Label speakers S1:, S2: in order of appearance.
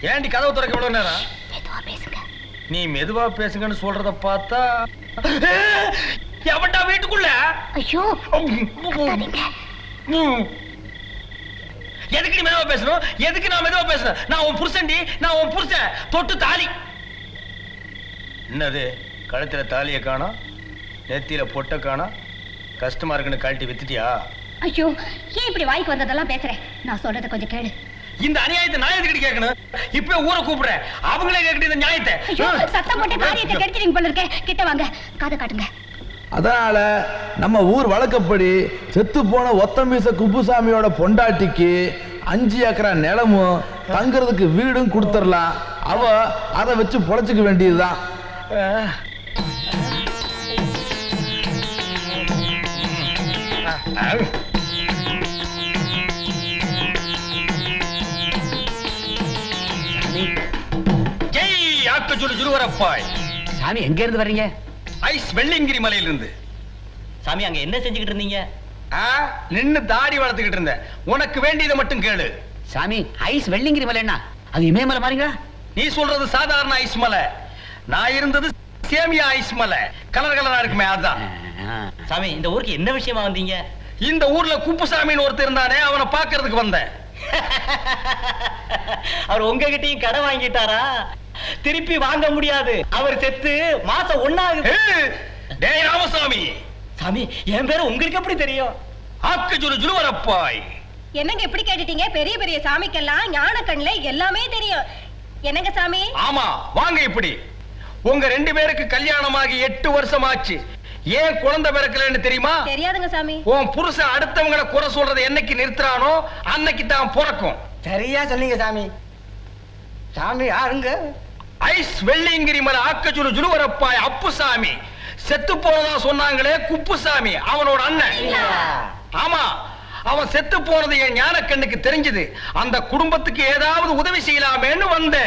S1: ஏன்டி கதவு திறக்க எவ்வளவு நேரம்? நீ மெதுவா பேசுங்கன்னு சொல்றத பார்த்தா எவன்டா வீட்டுக்குள்ள?
S2: ஐயோ
S1: எதுக்கு நீ மெதுவா பேசணும்? எதுக்கு நான் மெதுவா பேசணும்? நான் உன் புருஷன்டி, நான் உன் புருஷன். தொட்டு தாலி. என்னது கழுத்துல தாலிய காணோம், நெத்தியில பொட்ட காணோம். கஷ்டமா இருக்குன்னு கழட்டி வித்துட்டியா?
S2: ஐயோ ஏன் இப்படி வாய்க்கு வந்ததெல்லாம் பேசுறேன்? நான் சொல்றத கொஞ்சம் கேளு.
S1: இந்த அநியாயத்தை நான் எதுக்கிட்டு கேட்கணும்? இப்ப ஊரை கூப்பிடுறேன், அவங்களே கேட்கிட்டு இந்த நியாயத்தை.
S2: சத்தம் போட்டு காரியத்தை கெடுத்துறீங்க போல இருக்கே. கிட்ட வாங்க, காதை காட்டுங்க.
S3: அதனால நம்ம ஊர் வழக்கப்படி செத்து போன ஒத்தமீச குப்புசாமியோட பொண்டாட்டிக்கு 5 ஏக்கரா நிலமும் தங்குறதுக்கு வீடும் கொடுத்துடலாம். அவ அதை வச்சு பொழைச்சிக்க வேண்டியதுதான்.
S1: ஜெய் ஆக்கச்சூடு ஜுருவரப்பாய்.
S4: சாமி எங்க இருந்து வர்றீங்க?
S1: ஐஸ் வெள்ளியங்கிரி மலையிலிருந்து.
S4: சாமி அங்க என்ன செஞ்சுக்கிட்டு இருந்தீங்க?
S1: நின்னு தாடி வளர்த்துக்கிட்டு இருந்தேன். உனக்கு வேண்டியதை மட்டும் கேளு.
S4: சாமி ஐஸ் வெள்ளிங்கிரி மலைன்னா அது இமயமலை மாறீங்களா?
S1: நீ சொல்றது சாதாரண ஐஸ் மலை, நான் இருந்தது சேமியா ஐஸ் மலை. கலர் கலரா இருக்குமே அதான்.
S4: சாமி இந்த ஊருக்கு என்ன விஷயமா வந்தீங்க?
S1: இந்த ஊர்ல குப்புசாமின்னு ஒருத்தர் இருந்தானே, அவனை பாக்குறதுக்கு வந்தேன்.
S4: அவர் உங்ககிட்டயும் கடை வாங்கிட்டாரா? திருப்பி வாங்க முடியாது, அவர் செத்து மாசம் 1 ஆகுது.
S1: டேய் ராமசாமி.
S4: சாமி என் பேரு உங்களுக்கு எப்படி தெரியும்?
S1: ஆக்கச்சூடு ஜுருவரப்பாய்.
S2: என்னங்க இப்படி கேட்டுட்டீங்க? பெரிய பெரிய சாமிக்கெல்லாம் ஞான கண்ணுல எல்லாமே தெரியும். என்னங்க சாமி?
S1: ஆமா வாங்க. இப்படி உங்க 2 பேருக்கு கல்யாணமாகி 8 வருஷம் ஆச்சு. ஏன் குழந்தை பிறக்கலன்னு தெரியுமா?
S2: தெரியாதுங்க சாமி.
S1: உன் புருஷன் அடுத்தவங்களை குறை சொல்றதை என்னைக்கு நிறுத்துறானோ அன்னைக்கு தான் பிறக்கும்.
S4: சரியா சொன்னீங்க சாமி. சாமி யாருங்க?
S1: ஐஸ் வெள்ளியங்கிரி மலை ஆக்கச்சூடு ஜுருவரப்பாய் அப்புசாமி. செத்து போனதா சொன்னாங்களே குப்புசாமி, அவனோட அண்ணன். ஆமா, அவன் செத்து போனது என் ஞான கண்ணுக்கு தெரிஞ்சது. அந்த குடும்பத்துக்கு ஏதாவது உதவி செய்யலாமேன்னு வந்தேன்.